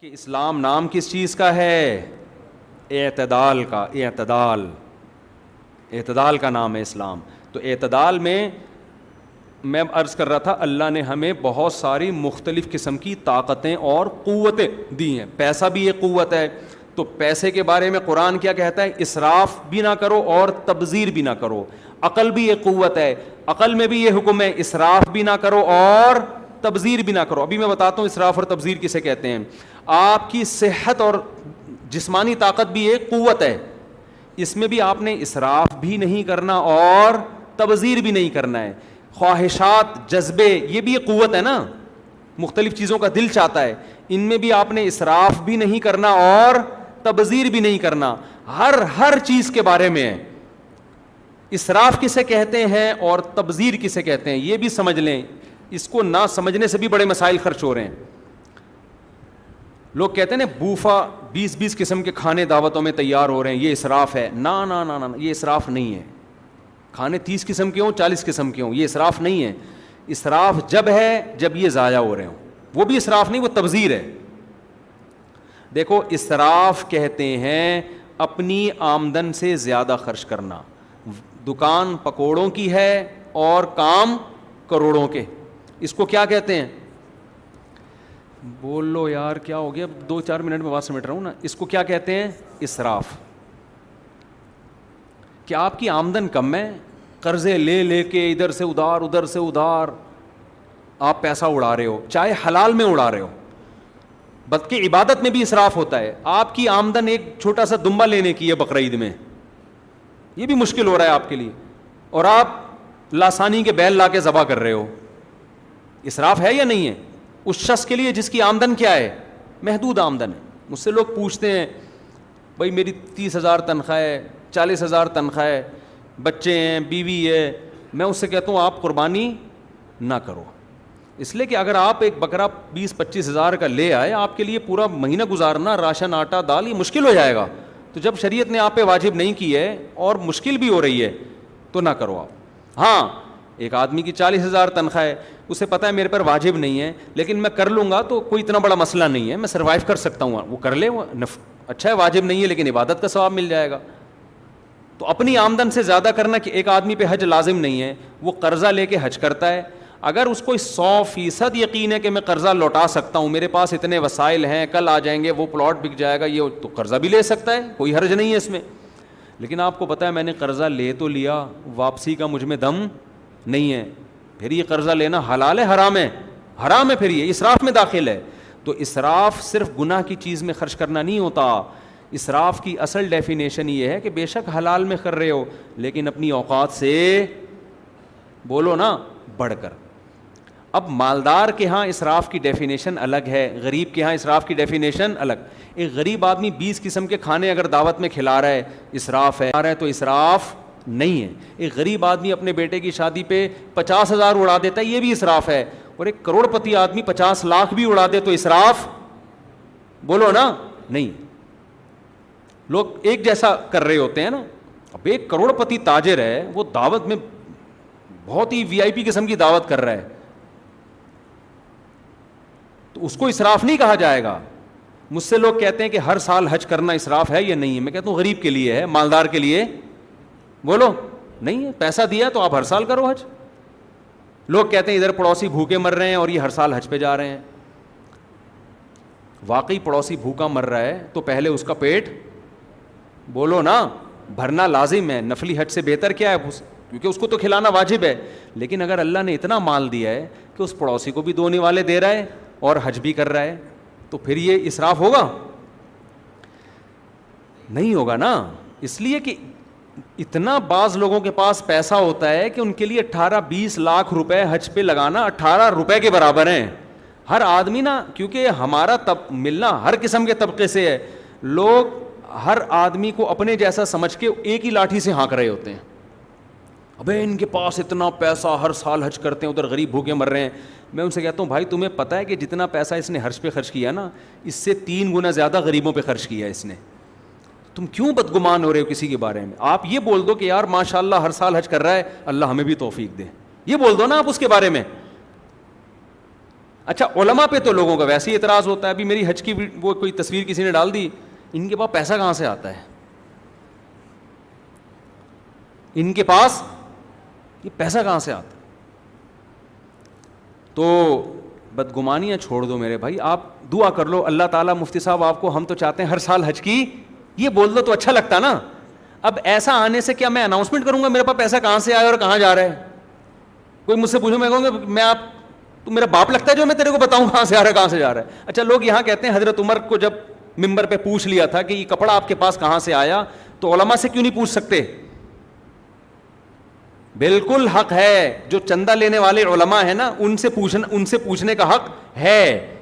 کہ اسلام نام کس چیز کا ہے؟ اعتدال کا. اعتدال کا نام ہے اسلام. تو اعتدال میں عرض کر رہا تھا اللہ نے ہمیں بہت ساری مختلف قسم کی طاقتیں اور قوتیں دی ہیں. پیسہ بھی ایک قوت ہے. تو پیسے کے بارے میں قرآن کیا کہتا ہے؟ اسراف بھی نہ کرو اور تبذیر بھی نہ کرو. عقل بھی ایک قوت ہے. عقل میں بھی یہ حکم ہے اسراف بھی نہ کرو اور تبذیر بھی نہ کرو. ابھی میں بتاتا ہوں اسراف اور تبذیر کسے کہتے ہیں. آپ کی صحت اور جسمانی طاقت بھی ایک قوت ہے. اس میں بھی آپ نے اسراف بھی نہیں کرنا اور تبذیر بھی نہیں کرنا ہے. خواہشات، جذبے، یہ بھی ایک قوت ہے نا. مختلف چیزوں کا دل چاہتا ہے. ان میں بھی آپ نے اسراف بھی نہیں کرنا اور تبذیر بھی نہیں کرنا. ہر چیز کے بارے میں ہے. اسراف کسے کہتے ہیں اور تبذیر کسے کہتے ہیں یہ بھی سمجھ لیں. اس کو نہ سمجھنے سے بھی بڑے مسائل خرچ ہو رہے ہیں. لوگ کہتے ہیں نا بوفا 20 قسم کے کھانے دعوتوں میں تیار ہو رہے ہیں، یہ اسراف ہے. نا نا نا نا، یہ اسراف نہیں ہے. کھانے 30 قسم کے ہوں، 40 قسم کے ہوں، یہ اسراف نہیں ہے. اسراف جب ہے جب یہ ضائع ہو رہے ہوں، وہ بھی اسراف نہیں، وہ تبذیر ہے. دیکھو اسراف کہتے ہیں اپنی آمدن سے زیادہ خرچ کرنا. دکان پکوڑوں کی ہے اور کام کروڑوں کے. اس کو کیا کہتے ہیں؟ بول لو یار کیا ہو گیا، 2-4 منٹ میں بات سمیٹ رہا ہوں نا. اس کو کیا کہتے ہیں؟ اسراف. کہ آپ کی آمدن کم ہے، قرضے لے کے ادھر سے ادھار آپ پیسہ اڑا رہے ہو، چاہے حلال میں اڑا رہے ہو. بلکہ عبادت میں بھی اسراف ہوتا ہے. آپ کی آمدن ایک چھوٹا سا دمبا لینے کی ہے بقرعید میں، یہ بھی مشکل ہو رہا ہے آپ کے لیے، اور آپ لاسانی کے بیل لا کے ذبح کر رہے ہو. اسراف ہے یا نہیں ہے؟ اس شخص کے لیے جس کی آمدن کیا ہے؟ محدود آمدن ہے. مجھ سے لوگ پوچھتے ہیں بھائی میری 30,000 تنخواہ ہے، 40,000 تنخواہ ہے، بچے ہیں، بیوی ہے. میں اس سے کہتا ہوں آپ قربانی نہ کرو. اس لیے کہ اگر آپ ایک بکرا 20-25 ہزار کا لے آئے، آپ کے لیے پورا مہینہ گزارنا، راشن، آٹا، دال، یہ مشکل ہو جائے گا. تو جب شریعت نے آپ پہ واجب نہیں کی ہے اور مشکل بھی ہو رہی ہے تو نہ کرو آپ. ہاں ایک آدمی کی 40,000 تنخواہ ہے، اسے پتہ ہے میرے پر واجب نہیں ہے لیکن میں کر لوں گا تو کوئی اتنا بڑا مسئلہ نہیں ہے، میں سروائیو کر سکتا ہوں، وہ کر لے. وہ اچھا ہے، واجب نہیں ہے لیکن عبادت کا ثواب مل جائے گا. تو اپنی آمدن سے زیادہ کرنا. کہ ایک آدمی پہ حج لازم نہیں ہے، وہ قرضہ لے کے حج کرتا ہے. اگر اس کو 100% یقین ہے کہ میں قرضہ لوٹا سکتا ہوں، میرے پاس اتنے وسائل ہیں، کل آ جائیں گے، وہ پلاٹ بک جائے گا، یہ تو قرضہ بھی لے سکتا ہے، کوئی حرج نہیں ہے اس میں. لیکن آپ کو پتہ ہے میں نے قرضہ لے تو لیا، واپسی کا مجھ میں دم نہیں ہے، پھر یہ قرضہ لینا حلال ہے حرام ہے؟ حرام ہے. پھر یہ اسراف میں داخل ہے. تو اسراف صرف گناہ کی چیز میں خرچ کرنا نہیں ہوتا. اسراف کی اصل ڈیفینیشن یہ ہے کہ بے شک حلال میں کر رہے ہو لیکن اپنی اوقات سے بولو نا بڑھ کر. اب مالدار کے ہاں اسراف کی ڈیفینیشن الگ ہے، غریب کے ہاں اسراف کی ڈیفینیشن الگ. ایک غریب آدمی 20 قسم کے کھانے اگر دعوت میں کھلا رہا ہے، اسراف ہے تو اسراف نہیں ہے. ایک غریب آدمی اپنے بیٹے کی شادی پہ 50,000 اڑا دیتا ہے، یہ بھی اسراف ہے. اور ایک کروڑ پتی آدمی 50 لاکھ بھی اڑا دے تو اسراف بولو نا نہیں. لوگ ایک جیسا کر رہے ہوتے ہیں نا. اب ایک کروڑ پتی تاجر ہے، وہ دعوت میں بہت ہی VIP قسم کی دعوت کر رہا ہے تو اس کو اسراف نہیں کہا جائے گا. مجھ سے لوگ کہتے ہیں کہ ہر سال حج کرنا اسراف ہے یا نہیں ہے؟ میں کہتا ہوں غریب کے لیے ہے، مالدار کے لیے بولو نہیں ہے. پیسہ دیا تو آپ ہر سال کرو حج. لوگ کہتے ہیں ادھر پڑوسی بھوکے مر رہے ہیں اور یہ ہر سال حج پہ جا رہے ہیں. واقعی پڑوسی بھوکا مر رہا ہے تو پہلے اس کا پیٹ بولو نا بھرنا لازم ہے. نفلی حج سے بہتر کیا ہے؟ کیونکہ اس کو تو کھلانا واجب ہے. لیکن اگر اللہ نے اتنا مال دیا ہے کہ اس پڑوسی کو بھی دونے والے دے رہا ہے اور حج بھی کر رہا ہے تو پھر یہ اسراف ہوگا؟ نہیں ہوگا نا. اس لیے کہ اتنا بعض لوگوں کے پاس پیسہ ہوتا ہے کہ ان کے لیے 18-20 لاکھ روپے حج پہ لگانا 18 روپے کے برابر ہیں. ہر آدمی نا، کیونکہ ہمارا ملنا ہر قسم کے طبقے سے ہے. لوگ ہر آدمی کو اپنے جیسا سمجھ کے ایک ہی لاٹھی سے ہانک رہے ہوتے ہیں. ابے ان کے پاس اتنا پیسہ، ہر سال حج کرتے ہیں، ادھر غریب بھوکے مر رہے ہیں. میں ان سے کہتا ہوں بھائی تمہیں پتہ ہے کہ جتنا پیسہ اس نے حج پہ خرچ کیا نا، اس سے 3 گنا زیادہ غریبوں پہ خرچ کیا اس نے. تم کیوں بدگمان ہو رہے ہو کسی کے بارے میں؟ آپ یہ بول دو کہ یار ماشاءاللہ ہر سال حج کر رہا ہے، اللہ ہمیں بھی توفیق دے. یہ بول دو نا آپ اس کے بارے میں. اچھا علماء پہ تو لوگوں کا ویسے ہی اعتراض ہوتا ہے. ابھی میری حج کی وہ کوئی تصویر کسی نے ڈال دی, ان کے پاس پیسہ کہاں سے آتا ہے, ان کے پاس یہ پیسہ کہاں سے آتا ہے. تو بدگمانیاں چھوڑ دو میرے بھائی, آپ دعا کر لو اللہ تعالیٰ مفتی صاحب آپ کو, ہم تو چاہتے ہیں ہر سال حج کی, یہ بول دو تو اچھا لگتا نا. اب ایسا آنے سے کیا میں اناؤنسمنٹ کروں گا میرے پاس پیسہ کہاں سے آیا اور کہاں جا رہا ہے؟ کوئی مجھ سے پوچھو میں کہوں گا میں آپ تو میرا باپ لگتا ہے جو میں تیرے کو بتاؤں کہاں سے آ رہا ہے کہاں سے جا رہا ہے. اچھا لوگ یہاں کہتے ہیں حضرت عمر کو جب ممبر پہ پوچھ لیا تھا کہ یہ کپڑا آپ کے پاس کہاں سے آیا, تو علماء سے کیوں نہیں پوچھ سکتے؟ بالکل حق ہے, جو چندہ لینے والے علماء ہیں نا ان سے پوچھنے کا حق ہے,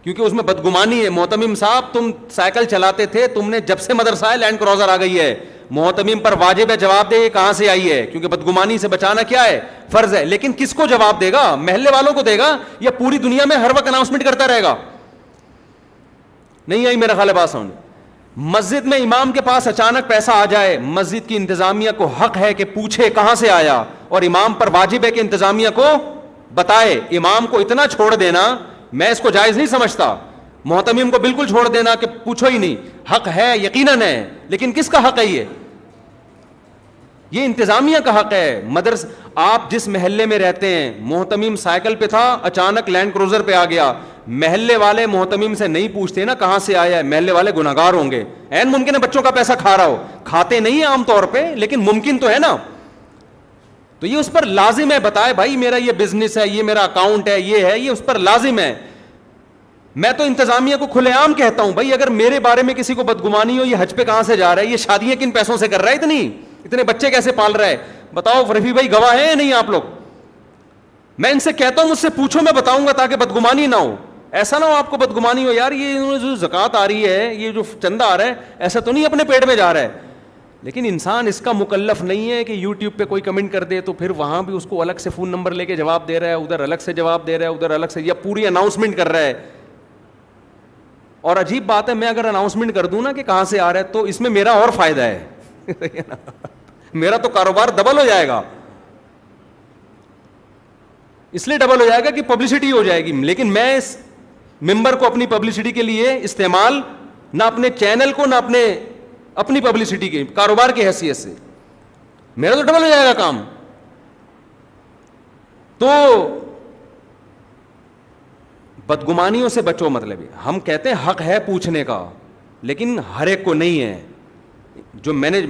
کیونکہ اس میں بدگمانی ہے. محتمم صاحب تم سائیکل چلاتے تھے, تم نے جب سے مدرسہ ہے لینڈ کروزر آ گئی ہے, محتمم پر واجب ہے جواب دے یہ کہاں سے آئی ہے, کیونکہ بدگمانی سے بچانا کیا ہے, فرض ہے. لیکن کس کو جواب دے گا؟ محلے والوں کو دے گا یا پوری دنیا میں ہر وقت اناؤنسمنٹ کرتا رہے گا؟ نہیں آئی میرا خیال ہے بات سمجھ. مسجد میں امام کے پاس اچانک پیسہ آ جائے, مسجد کی انتظامیہ کو حق ہے کہ پوچھے کہاں سے آیا, اور امام پر واجب ہے کہ انتظامیہ کو بتائے. امام کو اتنا چھوڑ دینا میں اس کو جائز نہیں سمجھتا, محتمم کو بالکل چھوڑ دینا کہ پوچھو ہی نہیں. حق ہے یقیناً ہے, لیکن کس کا حق ہے یہ انتظامیہ کا حق ہے. آپ جس محلے میں رہتے ہیں, محتمم سائیکل پہ تھا اچانک لینڈ کروزر پہ آ گیا, محلے والے محتمم سے نہیں پوچھتے نا کہاں سے آیا ہے, محلے والے گنہگار ہوں گے. عین ممکن ہے بچوں کا پیسہ کھا رہا ہو, کھاتے نہیں عام طور پہ لیکن ممکن تو ہے نا, تو یہ اس پر لازم ہے بتائے بھائی میرا یہ بزنس ہے, یہ میرا اکاؤنٹ ہے, یہ اس پر لازم ہے. میں تو انتظامیہ کو کھلے عام کہتا ہوں بھائی اگر میرے بارے میں کسی کو بدگمانی ہو, یہ حج پہ کہاں سے جا رہا ہے, یہ شادیاں کن پیسوں سے کر رہا ہے, اتنے بچے کیسے پال رہا ہے, بتاؤ رفیع بھائی گواہ ہیں نہیں آپ لوگ؟ میں ان سے کہتا ہوں مجھ سے پوچھو میں بتاؤں گا تاکہ بدگمانی نہ ہو. ایسا نہ ہو آپ کو بدگمانی ہو یار یہ جو زکوٰۃ آ رہی ہے, یہ جو چندہ آ رہا ہے, ایسا تو نہیں اپنے پیٹ میں جا رہا ہے. لیکن انسان اس کا مکلف نہیں ہے کہ یوٹیوب پہ کوئی کمنٹ کر دے تو پھر وہاں بھی اس کو الگ سے فون نمبر لے کے جواب دے رہا ہے, ادھر الگ سے جواب دے رہا ہے, ادھر الگ سے, یا پوری اناؤنسمنٹ کر رہا ہے. اور عجیب بات ہے میں اگر اناؤنسمنٹ کر دوں نا کہ کہاں سے آ رہا ہے تو اس میں میرا اور فائدہ ہے میرا تو کاروبار ڈبل ہو جائے گا, اس لیے ڈبل ہو جائے گا کہ پبلسٹی ہو جائے گی. لیکن میں اس ممبر کو اپنی پبلسٹی کے لیے استعمال نہ اپنے چینل کو نہ اپنی پبلسٹی کے کاروبار کی حیثیت سے, میرا تو ڈبل ہو جائے گا کام. تو بدگمانیوں سے بچو. مطلب ہم کہتے ہیں حق ہے پوچھنے کا, لیکن ہر ایک کو نہیں ہے. جو میں نے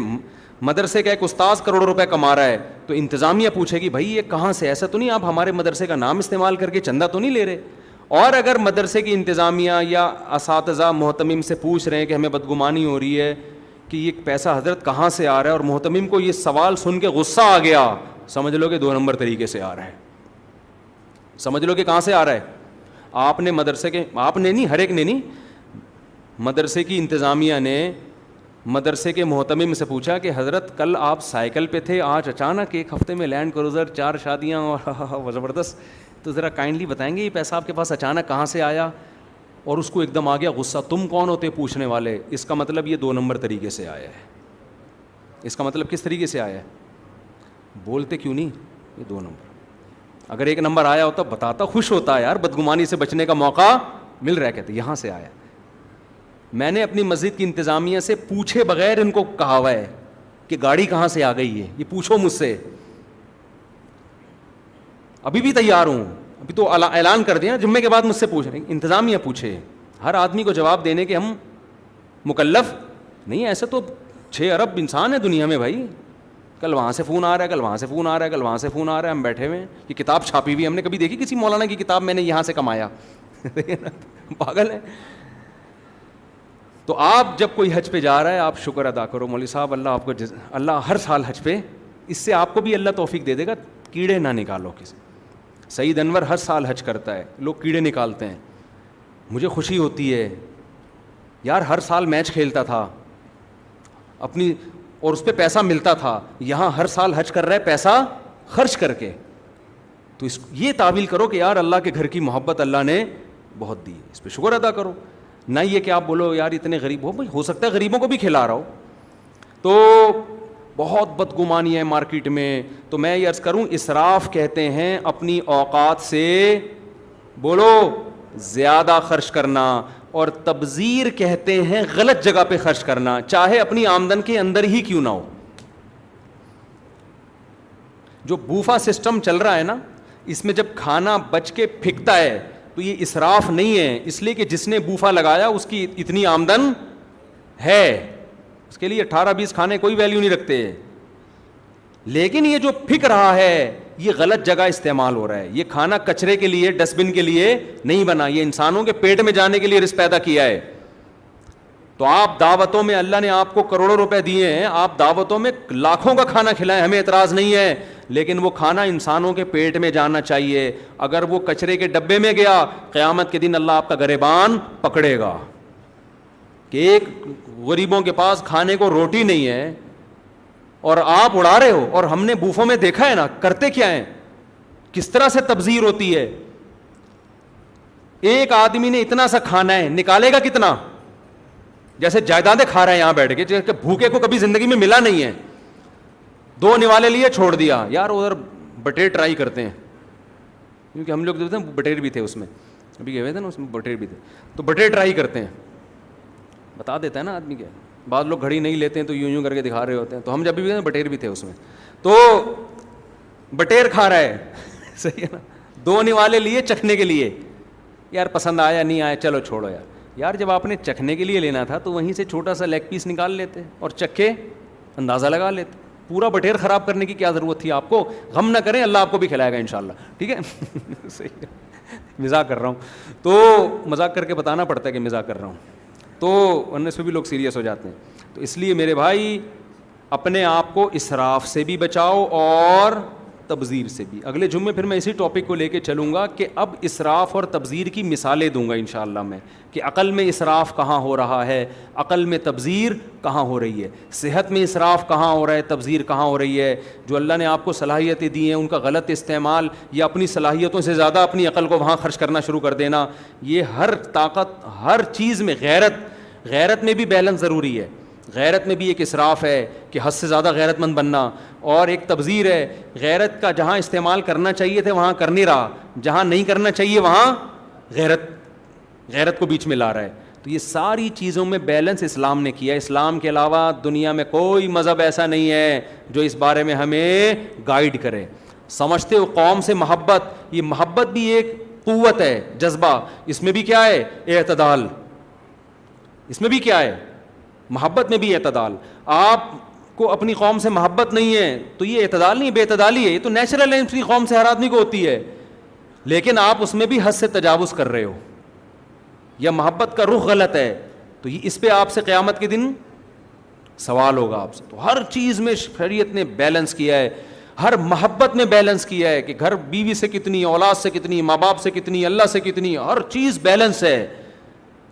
مدرسے کا ایک استاذ کروڑوں روپے کما رہا ہے تو انتظامیہ پوچھے گی بھائی یہ کہاں سے, ایسا تو نہیں آپ ہمارے مدرسے کا نام استعمال کر کے چندہ تو نہیں لے رہے. اور اگر مدرسے کی انتظامیہ یا اساتذہ محتمم سے پوچھ رہے ہیں کہ ہمیں بدگمانی ہو رہی ہے کہ یہ پیسہ حضرت کہاں سے آ رہا ہے, اور محتمم کو یہ سوال سن کے غصہ آ گیا, سمجھ لو کہ 2 نمبر طریقے سے آ رہا ہے. سمجھ لو کہ کہاں سے آ رہا ہے. آپ نے مدرسے کے, آپ نے نہیں, ہر ایک نے نہیں, مدرسے کی انتظامیہ نے مدرسے کے محتمم سے پوچھا کہ حضرت کل آپ سائیکل پہ تھے, آج اچانک 1 ہفتے میں لینڈ کروزر, 4 شادیاں اور زبردست, تو ذرا کائنڈلی بتائیں گے یہ پیسہ آپ کے پاس اچانک کہاں سے آیا؟ اور اس کو ایک دم آ گیا غصہ, تم کون ہوتے پوچھنے والے, اس کا مطلب یہ 2 نمبر طریقے سے آیا ہے. اس کا مطلب کس طریقے سے آیا ہے؟ بولتے کیوں نہیں یہ 2 نمبر. اگر 1 نمبر آیا ہوتا بتاتا, خوش ہوتا ہے یار بدگمانی سے بچنے کا موقع مل رہا ہے, کہتے یہاں سے آیا. میں نے اپنی مسجد کی انتظامیہ سے پوچھے بغیر ان کو کہا ہوا ہے کہ گاڑی کہاں سے آ گئی ہے, یہ پوچھو مجھ سے. ابھی بھی تیار ہوں, ابھی تو اعلان کر دیا, جمعے کے بعد مجھ سے پوچھ رہے ہیں, انتظامیہ پوچھے. ہر آدمی کو جواب دینے کے ہم مکلف نہیں. ایسے تو 6 ارب انسان ہے دنیا میں بھائی, کل وہاں سے فون آ رہا ہے, کل وہاں سے فون آ رہا ہے, کل وہاں سے فون آ رہا ہے, ہم بیٹھے ہوئے ہیں. یہ کتاب چھاپی ہوئی ہم نے کبھی دیکھی کسی مولانا کی کتاب میں نے یہاں سے کمایا پاگل ہے. تو آپ جب کوئی حج پہ جا رہا ہے آپ شکر ادا کرو. مولوی صاحب اللہ آپ کو اللہ ہر سال حج پہ, اس سے آپ کو بھی اللہ توفیق دے دے گا, کیڑے نہ نکالو کسی. سعید انور ہر سال حج کرتا ہے, لوگ کیڑے نکالتے ہیں. مجھے خوشی ہوتی ہے یار, ہر سال میچ کھیلتا تھا اپنی اور اس پہ پیسہ ملتا تھا, یہاں ہر سال حج کر رہا ہے پیسہ خرچ کر کے. تو یہ تعویل کرو کہ یار اللہ کے گھر کی محبت اللہ نے بہت دی, اس پہ شکر ادا کرو. نہ یہ کہ آپ بولو یار اتنے غریب ہو سکتا ہے غریبوں کو بھی کھلا رہا ہو. تو بہت بدگمانی ہے مارکیٹ میں. تو میں یہ عرض کروں, اسراف کہتے ہیں اپنی اوقات سے بولو زیادہ خرچ کرنا. اور تبذیر کہتے ہیں غلط جگہ پہ خرچ کرنا, چاہے اپنی آمدن کے اندر ہی کیوں نہ ہو. جو بوفا سسٹم چل رہا ہے نا, اس میں جب کھانا بچ کے پھینکتا ہے تو یہ اسراف نہیں ہے, اس لیے کہ جس نے بوفا لگایا اس کی اتنی آمدن ہے, اس کے لیے 18-20 کھانے کوئی ویلیو نہیں رکھتے. لیکن یہ جو پھینک رہا ہے یہ غلط جگہ استعمال ہو رہا ہے. یہ کھانا کچرے کے لیے, ڈسٹ بن کے لیے نہیں بنا, یہ انسانوں کے پیٹ میں جانے کے لیے رزق پیدا کیا ہے. تو آپ دعوتوں میں, اللہ نے آپ کو کروڑوں روپے دیے ہیں, آپ دعوتوں میں لاکھوں کا کھانا کھلائیں, ہمیں اعتراض نہیں ہے, لیکن وہ کھانا انسانوں کے پیٹ میں جانا چاہیے. اگر وہ کچرے کے ڈبے میں گیا, قیامت کے دن اللہ آپ کا گریبان پکڑے گا کہ ایک غریبوں کے پاس کھانے کو روٹی نہیں ہے اور آپ اڑا رہے ہو. اور ہم نے بوفوں میں دیکھا ہے نا کرتے کیا ہیں, کس طرح سے تبذیر ہوتی ہے. ایک آدمی نے اتنا سا کھانا ہے, نکالے گا کتنا؟ جیسے جائیدادیں کھا رہے ہیں یہاں بیٹھ کے, جیسے بھوکے کو کبھی زندگی میں ملا نہیں ہے. 2 نوالے لیے چھوڑ دیا. یار ادھر بٹیر ٹرائی کرتے ہیں, کیونکہ ہم لوگ جو تھے بٹیر بھی تھے اس میں, ابھی گئے ہوئے تھے نا اس میں بٹیر بھی تھے, تو بٹیر ٹرائی کرتے ہیں. بتا دیتا ہے نا آدمی کیا. بعض لوگ گھڑی نہیں لیتے ہیں تو یوں کر کے دکھا رہے ہوتے ہیں, تو ہم جب بھی بٹیر بھی تھے اس میں, تو بٹیر کھا رہا ہے صحیح ہے نا. 2 نوالے لیے چکھنے کے لیے, یار پسند آیا نہیں آیا چلو چھوڑو یار. یار جب آپ نے چکھنے کے لیے لینا تھا تو وہیں سے چھوٹا سا لیگ پیس نکال لیتے اور چکھے اندازہ لگا لیتے. پورا بٹیر خراب کرنے کی کیا ضرورت تھی آپ کو؟ غم نہ کریں, اللہ آپ کو بھی کھلائے گا انشاءاللہ, ٹھیک ہے. صحیح ہے, مزاق کر رہا ہوں, تو مزاق کر کے بتانا پڑتا ہے کہ مزاق کر رہا ہوں, تو ورنہ اس میں بھی لوگ سیریس ہو جاتے ہیں. تو اس لیے میرے بھائی اپنے آپ کو اسراف سے بھی بچاؤ اور تبذیر سے بھی. اگلے جمعے پھر میں اسی ٹاپک کو لے کے چلوں گا کہ اب اسراف اور تبذیر کی مثالیں دوں گا انشاءاللہ میں, کہ عقل میں اسراف کہاں ہو رہا ہے, عقل میں تبذیر کہاں ہو رہی ہے, صحت میں اسراف کہاں ہو رہا ہے, تبذیر کہاں ہو رہی ہے. جو اللہ نے آپ کو صلاحیتیں دی ہیں ان کا غلط استعمال, یا اپنی صلاحیتوں سے زیادہ اپنی عقل کو وہاں خرچ کرنا شروع کر دینا. یہ ہر طاقت, ہر چیز میں غیرت میں بھی بیلنس ضروری ہے. غیرت میں بھی ایک اسراف ہے کہ حد سے زیادہ غیرت مند بننا, اور ایک تبذیر ہے. غیرت کا جہاں استعمال کرنا چاہیے تھے وہاں کر نہیں رہا, جہاں نہیں کرنا چاہیے وہاں غیرت کو بیچ میں لا رہا ہے. تو یہ ساری چیزوں میں بیلنس اسلام نے کیا. اسلام کے علاوہ دنیا میں کوئی مذہب ایسا نہیں ہے جو اس بارے میں ہمیں گائیڈ کرے. سمجھتے ہو قوم سے محبت, یہ محبت بھی ایک قوت ہے, جذبہ. اس میں بھی کیا ہے؟ اعتدال. اس میں بھی کیا ہے؟ محبت میں بھی اعتدال. آپ کو اپنی قوم سے محبت نہیں ہے تو یہ اعتدال نہیں, بے اعتدالی ہے. یہ تو نیچرل ہے, اپنی قوم سے ہر آدمی کو ہوتی ہے, لیکن آپ اس میں بھی حد سے تجاوز کر رہے ہو, یا محبت کا رخ غلط ہے, تو یہ اس پہ آپ سے قیامت کے دن سوال ہوگا آپ سے. تو ہر چیز میں شریعت نے بیلنس کیا ہے, ہر محبت میں بیلنس کیا ہے, کہ گھر بیوی سے کتنی, اولاد سے کتنی, ماں باپ سے کتنی, اللہ سے کتنی, ہر چیز بیلنس ہے.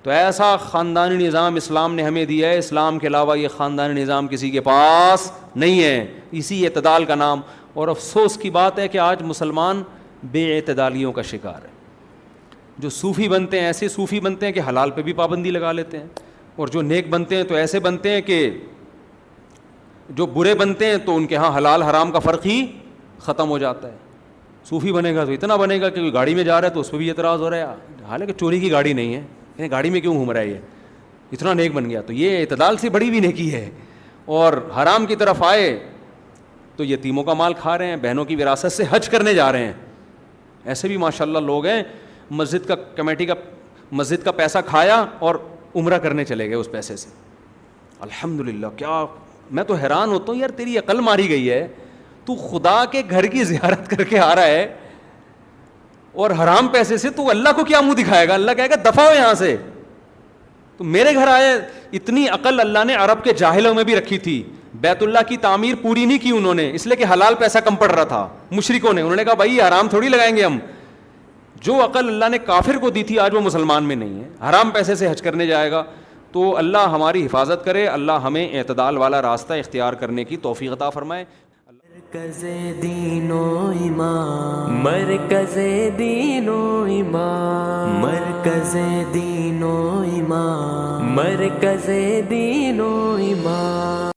تو ایسا خاندانی نظام اسلام نے ہمیں دیا ہے, اسلام کے علاوہ یہ خاندانی نظام کسی کے پاس نہیں ہے. اسی اعتدال کا نام. اور افسوس کی بات ہے کہ آج مسلمان بے اعتدالیوں کا شکار ہے. جو صوفی بنتے ہیں ایسے صوفی بنتے ہیں کہ حلال پہ بھی پابندی لگا لیتے ہیں, اور جو نیک بنتے ہیں تو ایسے بنتے ہیں کہ جو برے بنتے ہیں تو ان کے ہاں حلال حرام کا فرق ہی ختم ہو جاتا ہے. صوفی بنے گا تو اتنا بنے گا کہ کوئی گاڑی میں جا رہا ہے تو اس پہ بھی اعتراض ہو رہا ہے, حالانکہ چوری کی گاڑی نہیں ہے, گاڑی میں کیوں گھوم رہا ہے, یہ اتنا نیک بن گیا. تو یہ اعتدال سے بڑی بھی نیکی ہے. اور حرام کی طرف آئے تو یتیموں کا مال کھا رہے ہیں, بہنوں کی وراثت سے حج کرنے جا رہے ہیں. ایسے بھی ماشاءاللہ لوگ ہیں, مسجد کا کمیٹی کا مسجد کا پیسہ کھایا اور عمرہ کرنے چلے گئے اس پیسے سے. الحمدللہ. کیا میں تو حیران ہوتا ہوں, یار تیری عقل ماری گئی ہے, تو خدا کے گھر کی زیارت کر کے آ رہا ہے اور حرام پیسے سے تو اللہ کو کیا منہ دکھائے گا؟ اللہ کہے گا دفع ہو یہاں سے. تو میرے گھر آئے. اتنی عقل اللہ نے عرب کے جاہلوں میں بھی رکھی تھی. بیت اللہ کی تعمیر پوری نہیں کی انہوں نے, اس لیے کہ حلال پیسہ کم پڑ رہا تھا مشرکوں نے. انہوں نے کہا بھائی حرام تھوڑی لگائیں گے ہم. جو عقل اللہ نے کافر کو دی تھی آج وہ مسلمان میں نہیں ہے, حرام پیسے سے حج کرنے جائے گا. تو اللہ ہماری حفاظت کرے, اللہ ہمیں اعتدال والا راستہ اختیار کرنے کی توفیق عطا فرمائے. مرکز دین و ایمان, مرکز دین و ایمان, مرکز دین و ایمان, مرکز دین و ایمان.